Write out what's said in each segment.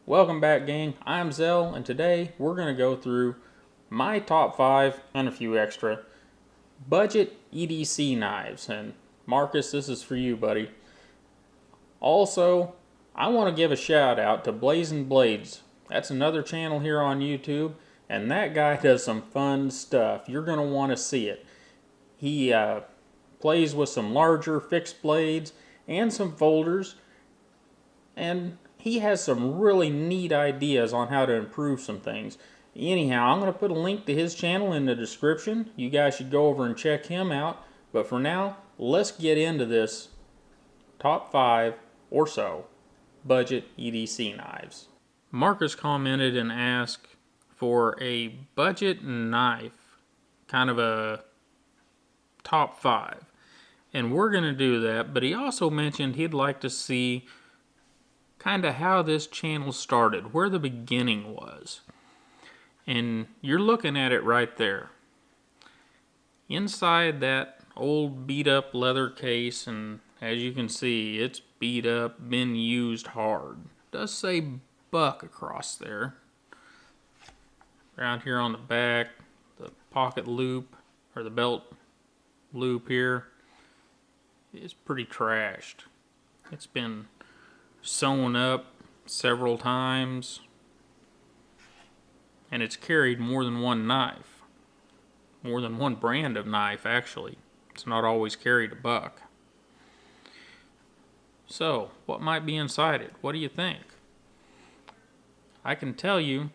Welcome back, gang. I'm Zell, and today we're going to go through my top 5 and a few extra budget EDC knives. And Marcus, this is for you, buddy. Also, I want to give a shout out to Blazin Blades. That's another channel here on YouTube, and that guy does some fun stuff. You're going to want to see it. He plays with some larger fixed blades and some folders, and he has some really neat ideas on how to improve some things. Anyhow, I'm going to put a link to his channel in the description. You guys should go over and check him out. But for now, let's get into this top 5 or so budget EDC knives. Marcus commented and asked for a budget knife, kind of a top 5. And we're going to do that, but he also mentioned he'd like to see kind of how this channel started, where the beginning was. And you're looking at it right there. Inside that old beat up leather case, and as you can see, it's beat up, been used hard. It does say Buck across there. Around here on the back, the pocket loop, or the belt loop here, is pretty trashed. It's been sewn up several times, and it's carried more than one knife, more than one brand of knife actually. It's not always carried a Buck. So what might be inside it? What do you think? I can tell you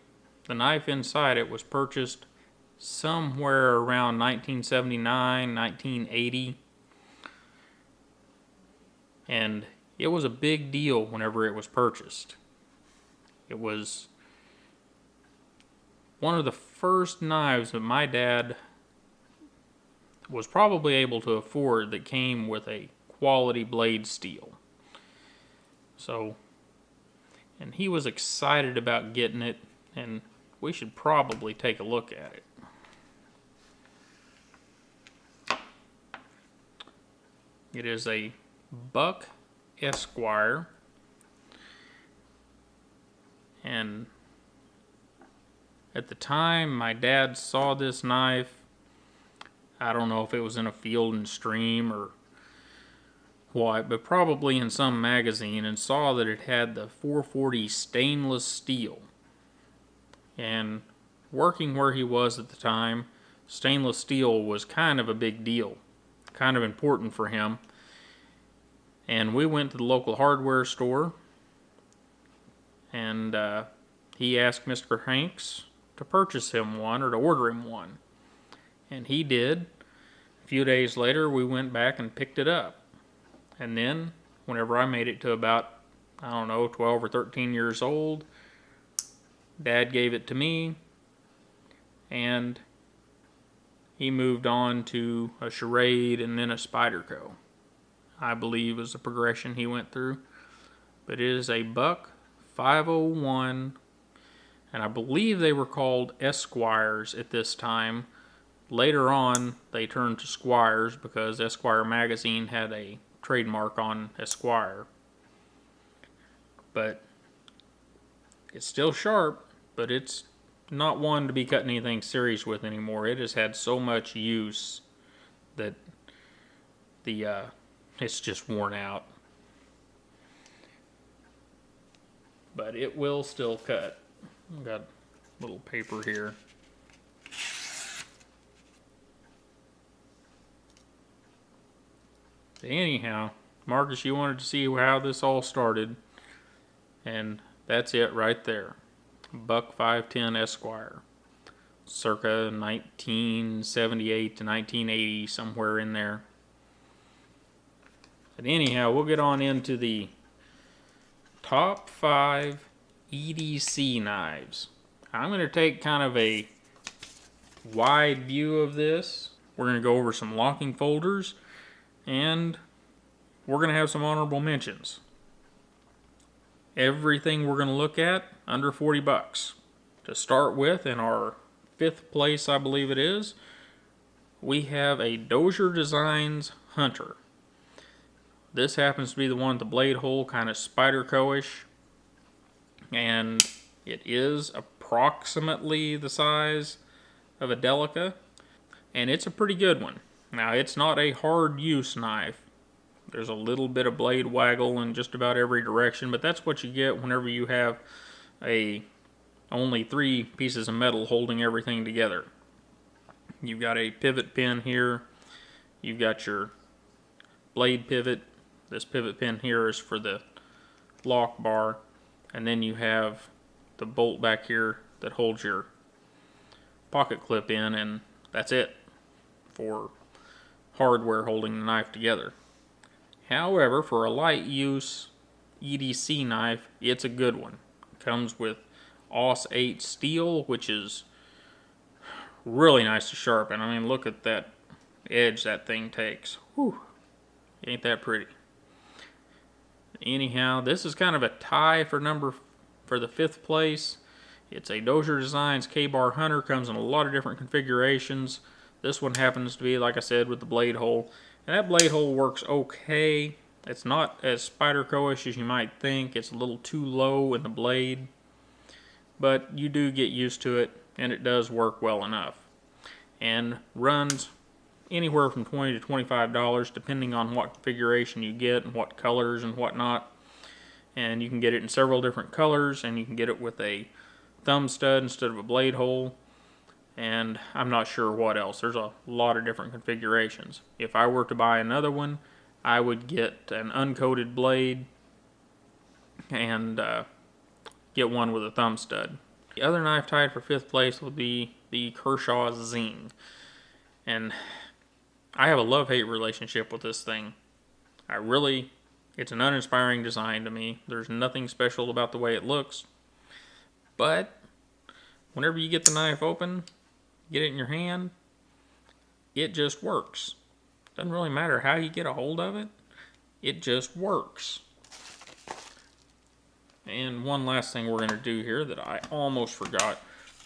the knife inside it was purchased somewhere around 1979, 1980, and it was a big deal whenever it was purchased. It was one of the first knives that my dad was probably able to afford that came with a quality blade steel. So, and he was excited about getting it, and we should probably take a look at it. It is a Buck Esquire, and at the time my dad saw this knife, I don't know if it was in a Field and Stream or what, but probably in some magazine, and saw that it had the 440 stainless steel. And working where he was at the time, stainless steel was kind of a big deal, kind of important for him. And we went to the local hardware store, and he asked Mr. Hanks to purchase him one, or to order him one. And he did. A few days later, we went back and picked it up. And then, whenever I made it to about, 12 or 13 years old, Dad gave it to me, and he moved on to a Charade and then a Spyderco, I believe was the progression he went through. But it is a Buck 501, and I believe they were called Esquires at this time. Later on, they turned to Squires because Esquire magazine had a trademark on Esquire. But it's still sharp, but it's not one to be cutting anything serious with anymore. It has had so much use that it's just worn out. But it will still cut. I've got a little paper here. Anyhow, Marcus, you wanted to see how this all started, and that's it right there. Buck 510 Esquire, circa 1978 to 1980, somewhere in there. But anyhow, we'll get on into the top 5 EDC knives. I'm going to take kind of a wide view of this. We're going to go over some locking folders, and we're going to have some honorable mentions. Everything we're going to look at under 40 bucks. To start with, in our 5th place, I believe it is, we have a Dozier Designs Hunter. This happens to be the one with the blade hole, kind of Spyderco-ish. and it is approximately the size of a Delica, and it's a pretty good one. Now, it's not a hard use knife. There's a little bit of blade waggle in just about every direction, but that's what you get whenever you have only 3 pieces of metal holding everything together. You've got a pivot pin here, you've got your blade pivot. This pivot pin here is for the lock bar, and then you have the bolt back here that holds your pocket clip in, and that's it for hardware holding the knife together. However, for a light use EDC knife, it's a good one. It comes with AUS 8 steel, which is really nice to sharpen. I mean, look at that edge that thing takes. Whew. Ain't that pretty. Anyhow, this is kind of a tie for the 5th place. It's a Dozier Designs K-Bar Hunter. Comes in a lot of different configurations. This one happens to be, like I said, with the blade hole. And that blade hole works okay. It's not as Spyderco-ish as you might think. It's a little too low in the blade. But you do get used to it, and it does work well enough. And runs anywhere from $20 to $25, depending on what configuration you get and what colors and whatnot. And you can get it in several different colors, and you can get it with a thumb stud instead of a blade hole. And I'm not sure what else. There's a lot of different configurations. If I were to buy another one, I would get an uncoated blade and get one with a thumb stud. The other knife tied for 5th place would be the Kershaw Zing. And I have a love-hate relationship with this thing. It's an uninspiring design to me. There's nothing special about the way it looks. But whenever you get the knife open, get it in your hand, it just works. Doesn't really matter how you get a hold of it. It just works. And one last thing we're going to do here that I almost forgot.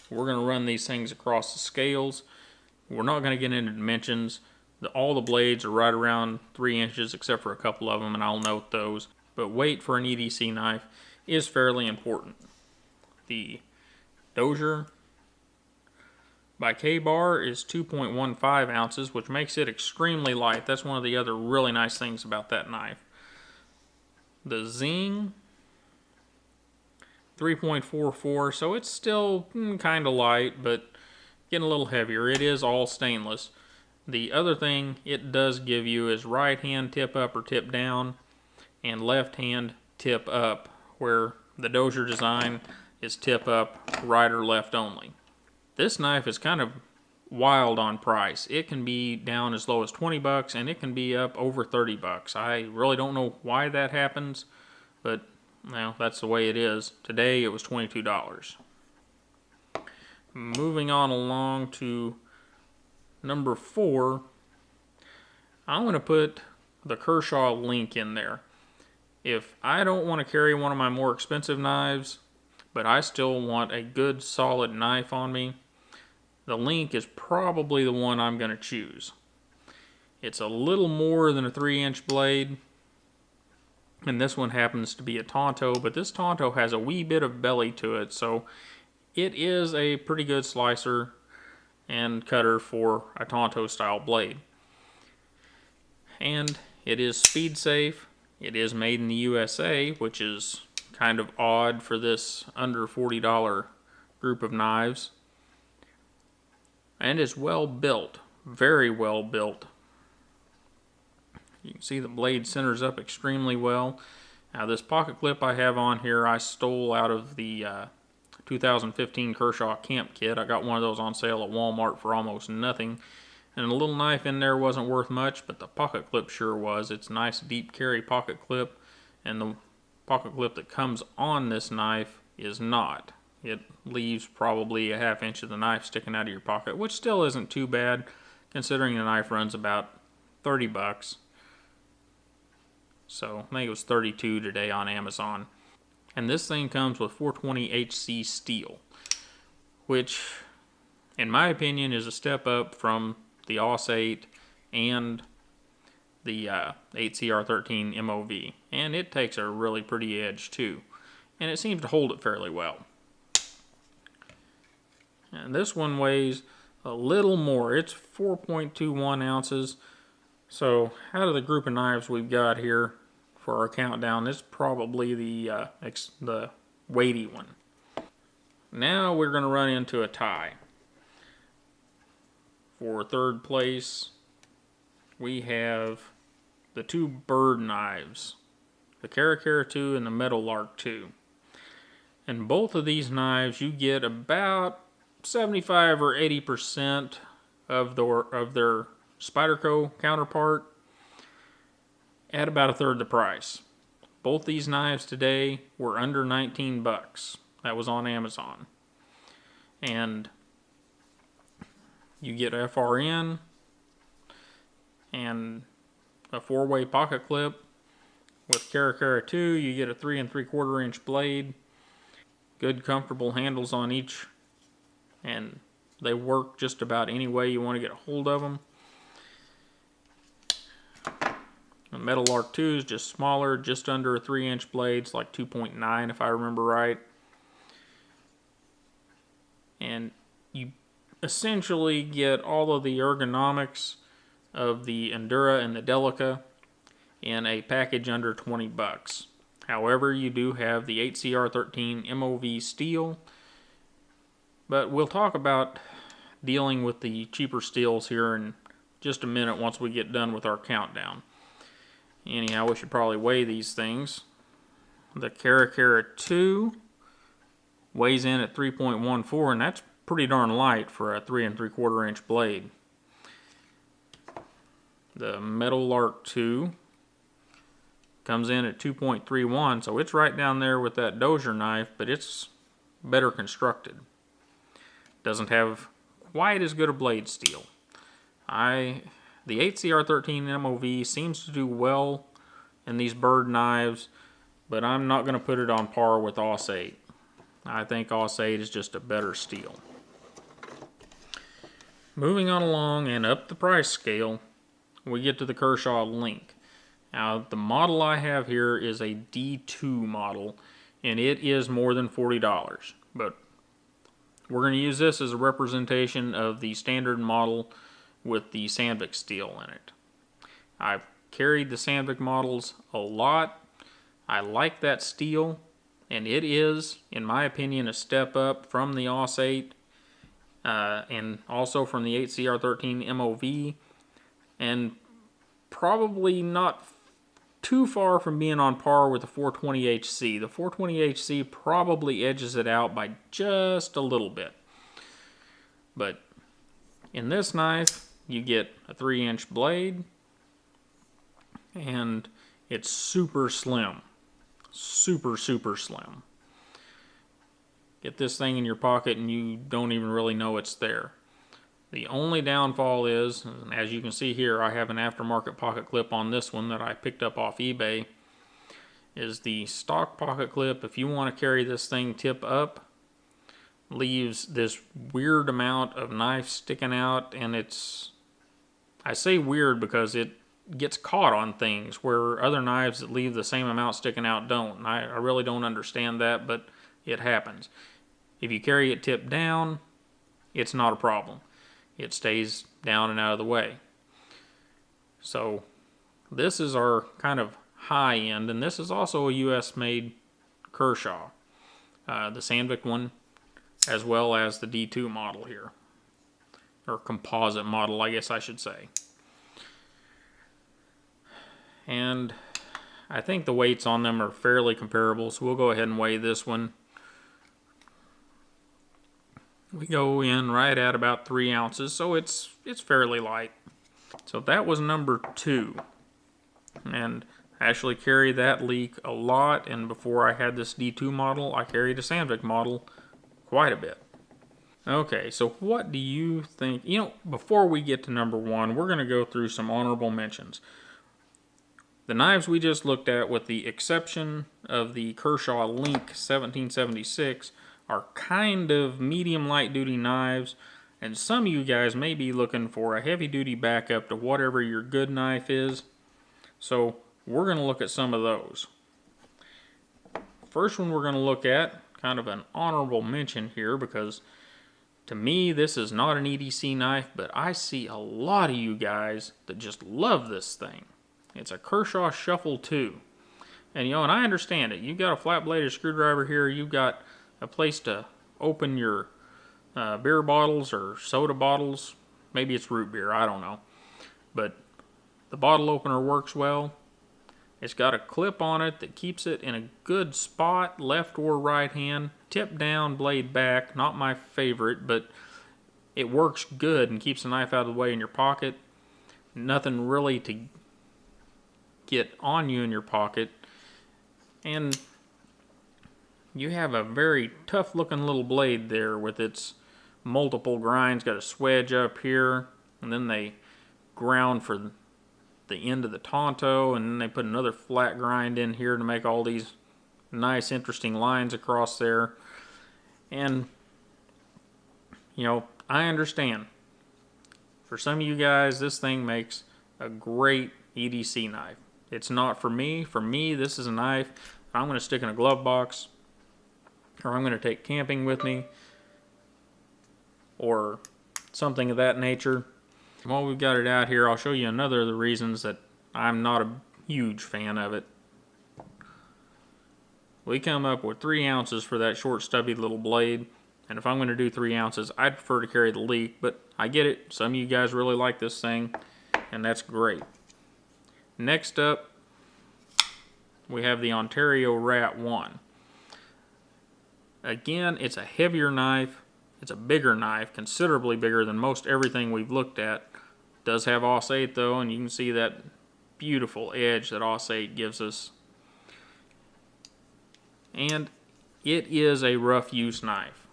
We're going to run these things across the scales. We're not going to get into dimensions. All the blades are right around 3 inches except for a couple of them, and I'll note those. But weight for an EDC knife is fairly important. The Dozier by K-Bar is 2.15 ounces, which makes it extremely light. That's one of the other really nice things about that knife. The Zing, 3.44, so it's still kind of light, but getting a little heavier. It is all stainless. The other thing it does give you is right hand tip up or tip down, and left hand tip up, where the Dozier design is tip up, right or left only. This knife is kind of wild on price. It can be down as low as 20 bucks, and it can be up over 30 bucks. I really don't know why that happens, but well, that's the way it is. Today it was $22. Moving on along to number 4, I'm going to put the Kershaw Link in there. If I don't want to carry one of my more expensive knives, but I still want a good solid knife on me, the Link is probably the one I'm going to choose. It's a little more than a 3-inch blade, and this one happens to be a Tonto, but this Tonto has a wee bit of belly to it, so it is a pretty good slicer and cutter for a Tonto style blade. And it is speed safe. It is made in the USA, which is kind of odd for this under $40 group of knives. And it's well built, very well built. You can see the blade centers up extremely well. Now this pocket clip I have on here I stole out of the 2015 Kershaw Camp Kit. I got one of those on sale at Walmart for almost nothing. And a little knife in there wasn't worth much, but the pocket clip sure was. It's a nice deep carry pocket clip, and the pocket clip that comes on this knife is not. It leaves probably a ½ inch of the knife sticking out of your pocket, which still isn't too bad considering the knife runs about 30 bucks. So I think it was 32 today on Amazon. And this thing comes with 420 HC steel, which in my opinion is a step up from the AUS 8 and the 8CR13 MOV. And it takes a really pretty edge too. and it seems to hold it fairly well. And this one weighs a little more. It's 4.21 ounces. So out of the group of knives we've got here for our countdown, it's probably the weighty one. Now we're going to run into a tie. For third place, we have the two bird knives, the Kershaw 2 and the Meadowlark 2. And both of these knives, you get about 75 or 80% of their Spyderco counterpart at about a third the price. Both these knives today were under 19 bucks. That was on Amazon. And you get FRN and a 4-way pocket clip. With Kershaw 2, you get a 3 3/4 inch blade. Good comfortable handles on each, and they work just about any way you want to get a hold of them. The Meadowlark 2 is just smaller, just under a 3-inch blade. It's like 2.9 if I remember right. And you essentially get all of the ergonomics of the Endura and the Delica in a package under 20 bucks. However, you do have the 8CR13 MOV steel, but we'll talk about dealing with the cheaper steels here in just a minute once we get done with our countdown. Anyhow, we should probably weigh these things. The Kershaw 2 weighs in at 3.14, and that's pretty darn light for a 3 3/4 inch blade. The Meadowlark 2 comes in at 2.31, so it's right down there with that Dozier knife, but it's better constructed. Doesn't have quite as good a blade steel. The 8CR13 MOV seems to do well in these bird knives, but I'm not going to put it on par with AUS 8. I think AUS 8 is just a better steel. Moving on along and up the price scale, we get to the Kershaw Link. Now, the model I have here is a D2 model, and it is more than $40. But we're going to use this as a representation of the standard model with the Sandvik steel in it. I've carried the Sandvik models a lot. I like that steel, and it is, in my opinion, a step up from the AUS 8 and also from the 8CR13 MOV, and probably not too far from being on par with the 420HC. The 420HC probably edges it out by just a little bit. But in this knife, you get a 3-inch blade, and it's super slim. Super slim. Get this thing in your pocket and you don't even really know it's there. The only downfall is, as you can see here, I have an aftermarket pocket clip on this one that I picked up off eBay, is the stock pocket clip, if you want to carry this thing tip up, leaves this weird amount of knife sticking out, and I say weird because it gets caught on things where other knives that leave the same amount sticking out don't. And I really don't understand that, but it happens. If you carry it tipped down, it's not a problem. It stays down and out of the way. So this is our kind of high end, and this is also a US made Kershaw, the Sandvik one, as well as the D2 model here, or composite model, I guess I should say. And I think the weights on them are fairly comparable, so we'll go ahead and weigh this one. We go in right at about 3 ounces, so it's fairly light. So that was number 2. And I actually carry that leak a lot, and before I had this D2 model, I carried a Sandvik model quite a bit. Okay, so what do you think? Before we get to number 1, we're going to go through some honorable mentions. The knives we just looked at, with the exception of the Kershaw Link 1776, are kind of medium light duty knives, and some of you guys may be looking for a heavy duty backup to whatever your good knife is. So we're going to look at some of those. first one we're going to look at, kind of an honorable mention here, because to me this is not an EDC knife, but I see a lot of you guys that just love this thing. It's a Kershaw Shuffle 2. And and I understand it. You've got a flat bladed screwdriver here, you've got a place to open your beer bottles or soda bottles. Maybe it's root beer, I don't know. But the bottle opener works well. It's got a clip on it that keeps it in a good spot, left or right hand. Tip down, blade back. Not my favorite, but it works good and keeps the knife out of the way in your pocket. Nothing really to get on you in your pocket. And you have a very tough looking little blade there with its multiple grinds. Got a swedge up here, and then they ground for the end of the Tonto, and then they put another flat grind in here to make all these nice interesting lines across there. And I understand, for some of you guys this thing makes a great EDC knife. It's not for me. For me, this is a knife I'm going to stick in a glove box, or I'm going to take camping with me, or something of that nature. While we've got it out here, I'll show you another of the reasons that I'm not a huge fan of it. We come up with 3 ounces for that short stubby little blade, and if I'm going to do 3 ounces, I'd prefer to carry the Leak, but I get it. Some of you guys really like this thing, and that's great. Next up, we have the Ontario Rat 1. Again, it's a heavier knife. It's a bigger knife, considerably bigger than most everything we've looked at. It does have Aus 8 though, and you can see that beautiful edge that Aus 8 gives us. And it is a rough use knife.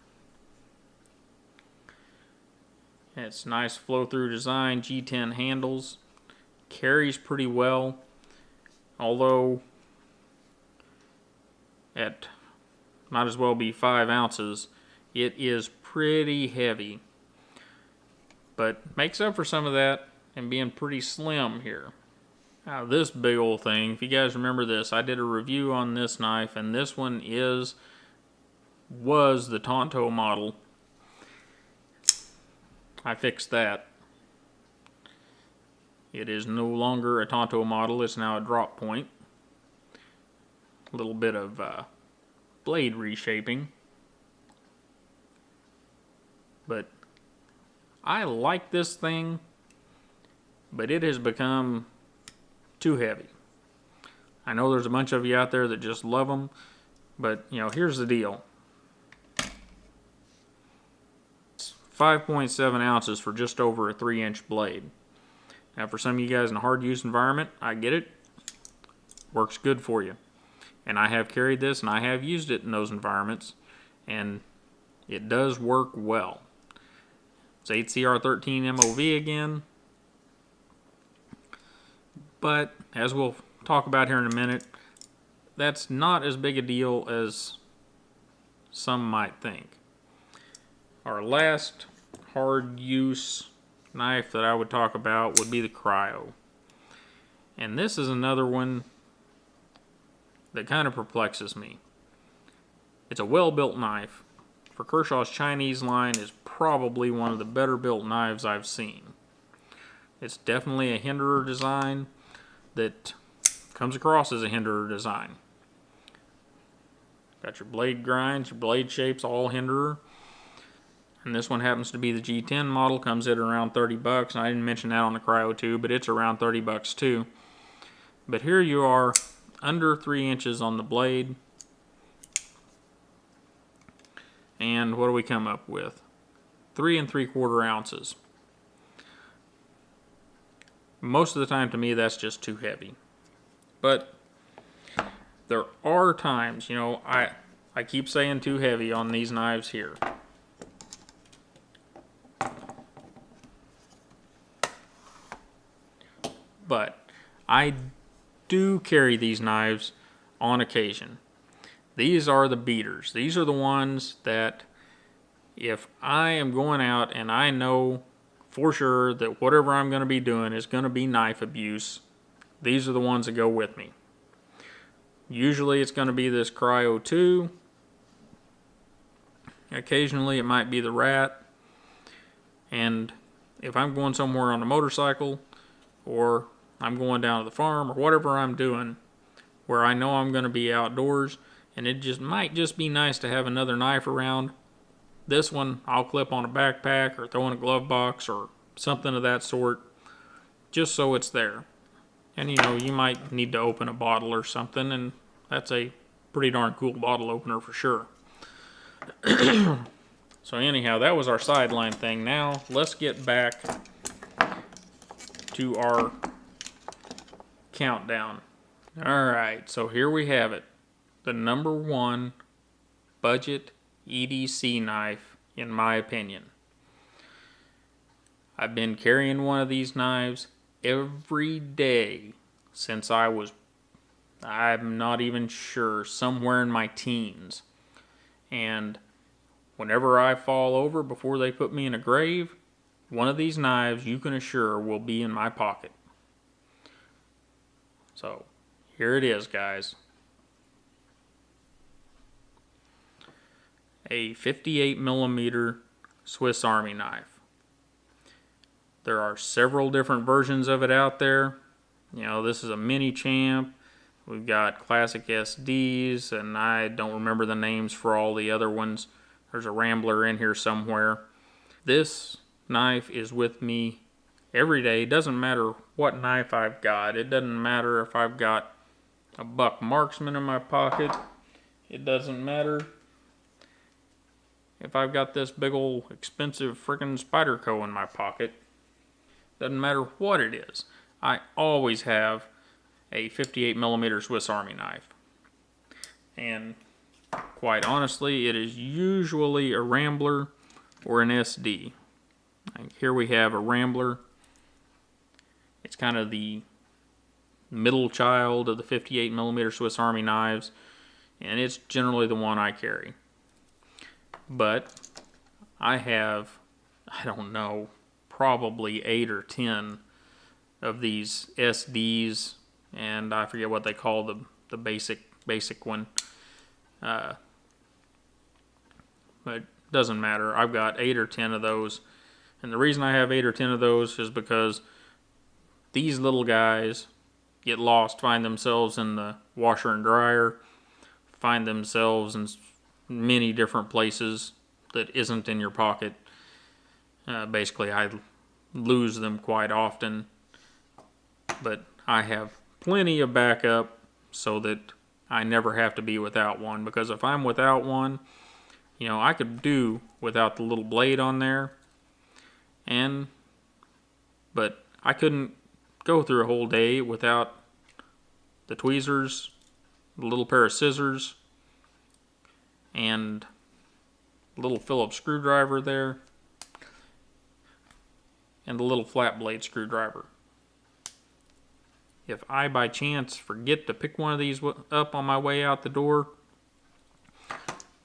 It's nice flow through design, G10 handles, carries pretty well, although at might as well be 5 ounces, it is pretty heavy, but makes up for some of that and being pretty slim here. Now this big old thing, if you guys remember this, I did a review on this knife, and this one was the Tonto model. I fixed that. It is no longer a Tonto model, it's now a drop point. A little bit of blade reshaping. But I like this thing, but it has become too heavy. I know there's a bunch of you out there that just love them, but here's the deal. It's 5.7 ounces for just over a 3-inch blade. Now for some of you guys in a hard use environment, I get it. Works good for you. And I have carried this and I have used it in those environments, and it does work well. It's 8CR13 MOV again. But as we'll talk about here in a minute, that's not as big a deal as some might think. Our last hard use knife that I would talk about would be the Cryo. And this is another one that kind of perplexes me. It's a well-built knife. For Kershaw's Chinese line, is probably one of the better built knives I've seen. It's definitely a Hinderer design that comes across as a Hinderer design. Got your blade grinds, your blade shapes, all Hinderer. And this one happens to be the G10 model, comes at around 30 bucks. And I didn't mention that on the Cryo 2, but it's around 30 bucks too. But here you are, under 3 inches on the blade. And what do we come up with? 3 3/4 ounces. Most of the time to me that's just too heavy. But there are times, I keep saying too heavy on these knives here. But I do carry these knives on occasion. These are the beaters. These are the ones that if I am going out and I know for sure that whatever I'm going to be doing is going to be knife abuse, these are the ones that go with me. Usually it's going to be this Cryo 2. Occasionally it might be the Rat. And if I'm going somewhere on a motorcycle, or I'm going down to the farm, or whatever I'm doing, where I know I'm going to be outdoors, and it just might just be nice to have another knife around, this one I'll clip on a backpack or throw in a glove box or something of that sort, just so it's there. And you know, you might need to open a bottle or something, and that's a pretty darn cool bottle opener for sure. So anyhow, that was our sideline thing. Now let's get back to our countdown. Alright, so here we have it. The number one budget EDC knife, in my opinion. I've been carrying one of these knives every day since I'm not even sure, somewhere in my teens. And whenever I fall over before they put me in a grave, one of these knives, you can assure, will be in my pocket. So, here it is, guys. A 58mm Swiss Army knife. There are several different versions of it out there. You know, this is a mini champ. We've got classic SDs, and I don't remember the names for all the other ones. There's a Rambler in here somewhere. This knife is with me every day. It doesn't matter what knife I've got. It doesn't matter if I've got a buck marksman in my pocket. It doesn't matter if I've got this big old expensive freaking Spyderco in my pocket. Doesn't matter what it is. I always have a 58mm Swiss Army knife. And quite honestly, it is usually a Rambler or an SD. Like here we have a Rambler. It's kind of the middle child of the 58mm Swiss Army knives, and it's generally the one I carry. But I have, I don't know, probably 8 or 10 of these SDs, and I forget what they call the basic one. But it doesn't matter. I've got 8 or 10 of those. And the reason I have 8 or 10 of those is because these little guys get lost, find themselves in the washer and dryer, find themselves in many different places that isn't in your pocket. Basically, I lose them quite often. But I have plenty of backup so that I never have to be without one. Because if I'm without one, you know, I could do without the little blade on there. But I couldn't go through a whole day without the tweezers, the little pair of scissors, and a little Phillips screwdriver there, and the little flat blade screwdriver. If I by chance forget to pick one of these up on my way out the door,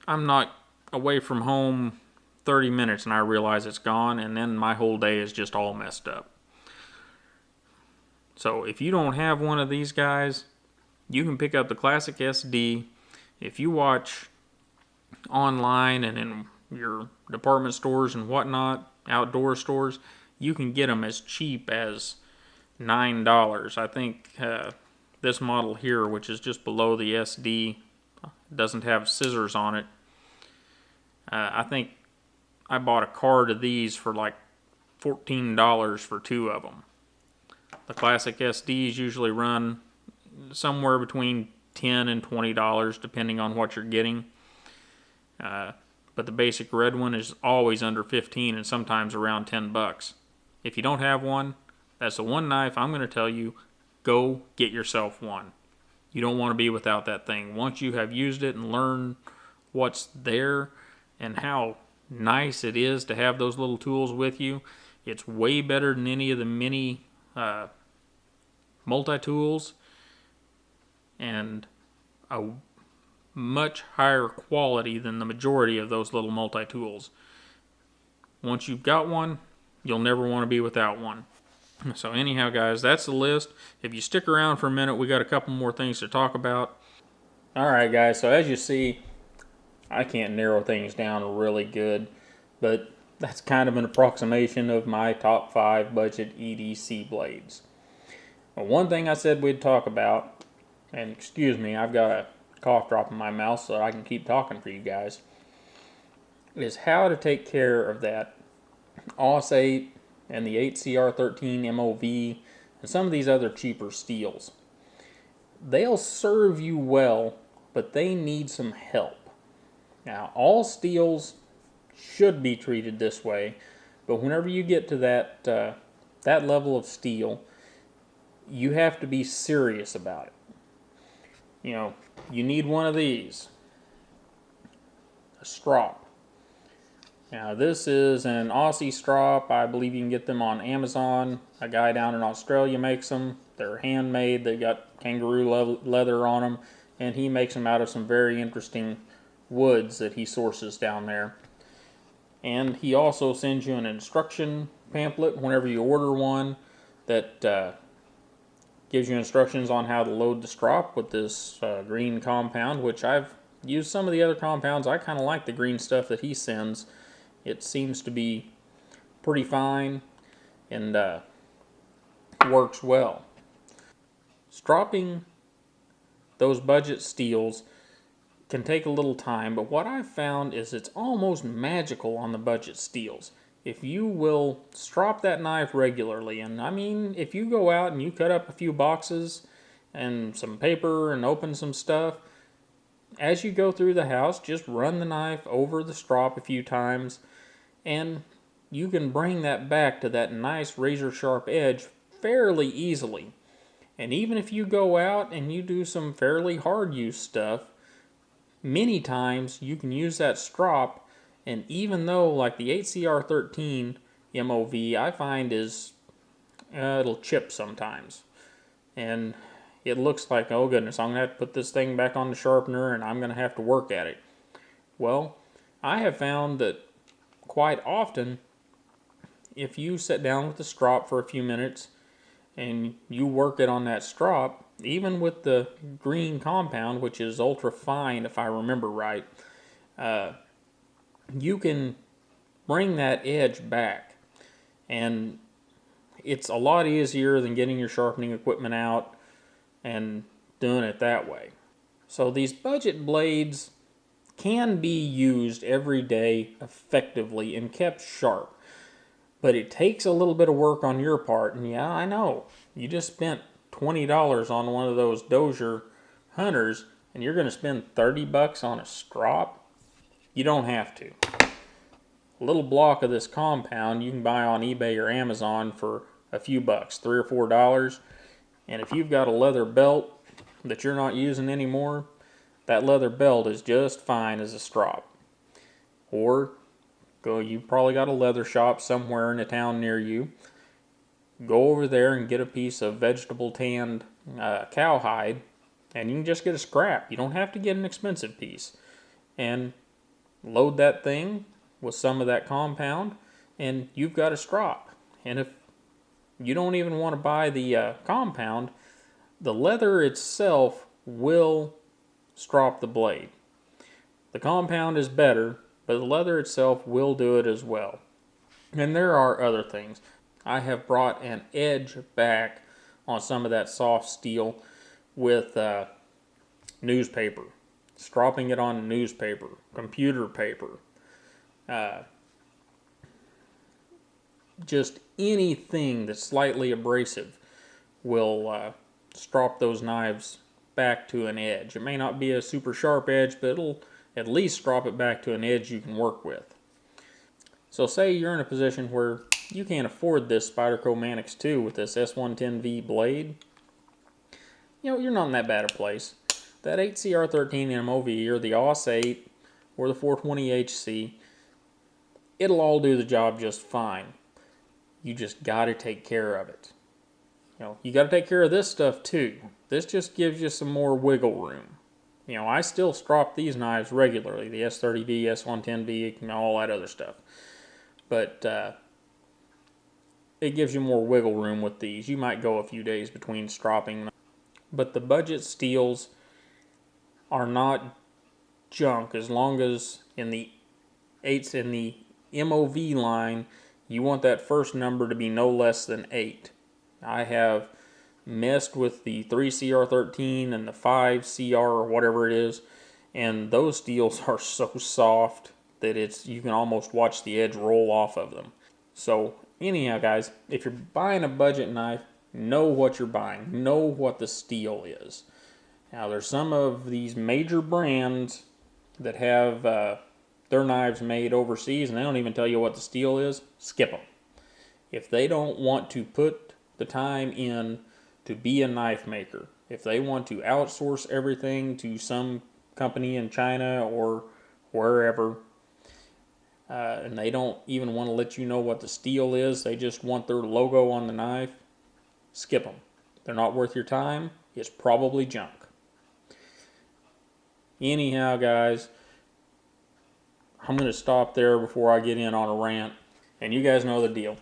I'm not away from home 30 minutes and I realize it's gone, and then my whole day is just all messed up. So if you don't have one of these guys, you can pick up the classic SD. If you watch online and in your department stores and whatnot, outdoor stores, you can get them as cheap as $9. I think this model here, which is just below the SD, doesn't have scissors on it. I think I bought a card of these for like $14 for 2 of them. The classic SDs usually run somewhere between $10 and $20 depending on what you're getting. But the basic red one is always under $15 and sometimes around $10. If you don't have one, that's the one knife I'm going to tell you, go get yourself one. You don't want to be without that thing. Once you have used it and learned what's there and how nice it is to have those little tools with you, it's way better than any of the mini multi-tools, and a much higher quality than the majority of those little multi-tools. Once you've got one, you'll never want to be without one. So anyhow, guys, that's the list. If you stick around for a minute, we got a couple more things to talk about. Alright guys, so as you see, I can't narrow things down really good, but that's kind of an approximation of my top 5 budget EDC blades. Well, one thing I said we'd talk about, and excuse me, I've got a cough drop in my mouth so I can keep talking for you guys, is how to take care of that AUS 8 and the 8CR13 MOV and some of these other cheaper steels. They'll serve you well, but they need some help. Now, all steels should be treated this way, but whenever you get to that level of steel, you have to be serious about it. You know, you need one of these, a strop. Now, this is an Aussie strop. I believe you can get them on Amazon. A guy down in Australia makes them. They're handmade. They got kangaroo leather on them, and he makes them out of some very interesting woods that he sources down there. And he also sends you an instruction pamphlet whenever you order one that gives you instructions on how to load the strop with this green compound, which I've used some of the other compounds. I kind of like the green stuff that he sends. It seems to be pretty fine and works well. Stropping those budget steels can take a little time, but what I've found is it's almost magical on the budget steels. If you will strop that knife regularly, and I mean, if you go out and you cut up a few boxes and some paper and open some stuff, as you go through the house, just run the knife over the strop a few times, and you can bring that back to that nice razor sharp edge fairly easily. And even if you go out and you do some fairly hard use stuff, many times you can use that strop, and even though like the 8CR13 MOV I find is it'll chip sometimes, and it looks like, oh goodness, I'm gonna have to put this thing back on the sharpener and I'm gonna have to work at it. Well, I have found that quite often if you sit down with the strop for a few minutes and you work it on that strop, even with the green compound, which is ultra fine if I remember right, you can bring that edge back. And it's a lot easier than getting your sharpening equipment out and doing it that way. So these budget blades can be used every day effectively and kept sharp. But it takes a little bit of work on your part, and yeah, I know. You just spent $20 on one of those Dozier Hunters, and you're going to spend $30 on a strop? You don't have to. A little block of this compound you can buy on eBay or Amazon for a few bucks, $3 or $4. And if you've got a leather belt that you're not using anymore, that leather belt is just fine as a strop. Or you probably got a leather shop somewhere in a town near you. Go over there and get a piece of vegetable tanned cowhide, and you can just get a scrap. You don't have to get an expensive piece. And load that thing with some of that compound, and you've got a strop. And if you don't even want to buy the compound, the leather itself will strop the blade. The compound is better, but the leather itself will do it as well. And there are other things. I have brought an edge back on some of that soft steel with newspaper, stropping it on newspaper, computer paper, just anything that's slightly abrasive will strop those knives back to an edge. It may not be a super sharp edge, but it'll at least strop it back to an edge you can work with. So say you're in a position where you can't afford this Spyderco Manix 2 with this S110V blade. You know, you're not in that bad a place. That 8CR13 MOV or the AUS 8 or the 420HC, it'll all do the job just fine. You just got to take care of it. You know, you got to take care of this stuff too. This just gives you some more wiggle room. You know, I still strop these knives regularly, the S30V, S110V, and all that other stuff. But it gives you more wiggle room with these. You might go a few days between stropping them. But the budget steels, are not junk, as long as in the MOV line, you want that first number to be no less than 8. I have messed with the 3CR13 and the 5CR or whatever it is, and those steels are so soft that you can almost watch the edge roll off of them. So anyhow, guys, if you're buying a budget knife, know what you're buying. Know what the steel is. Now, there's some of these major brands that have their knives made overseas, and they don't even tell you what the steel is. Skip them. If they don't want to put the time in to be a knife maker, if they want to outsource everything to some company in China or wherever, and they don't even want to let you know what the steel is, they just want their logo on the knife, skip them. They're not worth your time. It's probably junk. Anyhow, guys, I'm going to stop there before I get in on a rant. And you guys know the deal.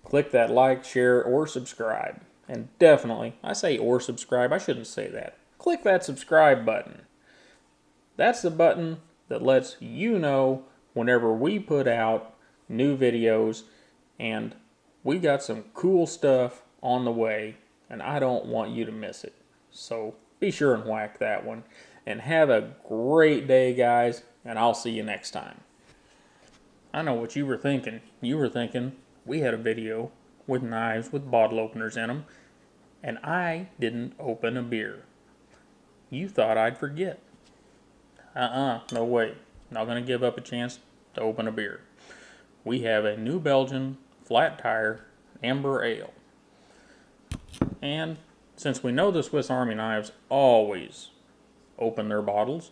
Click that like, share, or subscribe. And definitely, I say or subscribe, I shouldn't say that. Click that subscribe button. That's the button that lets you know whenever we put out new videos, and we got some cool stuff on the way, and I don't want you to miss it. So be sure and whack that one. And have a great day, guys, and I'll see you next time. I know what you were thinking. You were thinking we had a video with knives with bottle openers in them, and I didn't open a beer. You thought I'd forget. No way. Not going to give up a chance to open a beer. We have a New Belgian flat tire amber ale. And since we know the Swiss Army knives always open their bottles,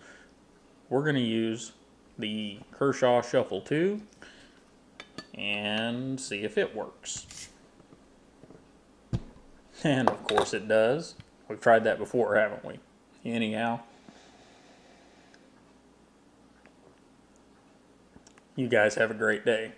we're going to use the Kershaw Shuffle 2 and see if it works. And of course it does. We've tried that before, haven't we? Anyhow, you guys have a great day.